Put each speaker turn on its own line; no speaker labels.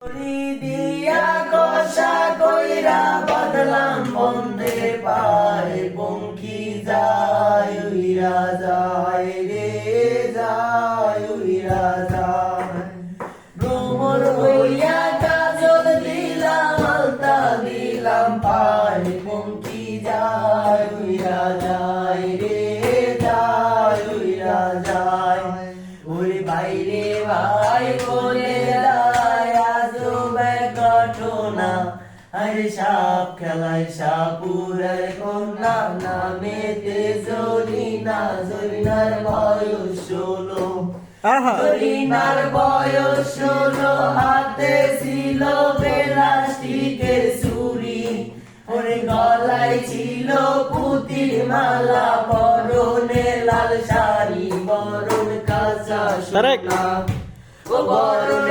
দিয়া কষা কইরা বাদলাম বন্ধে পায় পঙ্খী যায় উইরা যায় রে যায় উইরা যায় ভ্রমর হইয়া কাজল দিলাম আলতা দিলাম পায় পঙ্খী যায় উইরা যায় রে যায় উইরা যায় ওই বাইরে ভাই বলে ঘটনা আরে সাপ খেলায় সাপুরের কন্যা নামেতে জরিনা জরিনার বয়স 16 জরিনার বয়স 16 হাতে ছিল প্লাস্টিকের ছুরি ওরে গলায় ছিল পুতির মালা বরণে লাল শাড়ি বরণ কাঁচা সোনা ও বরণ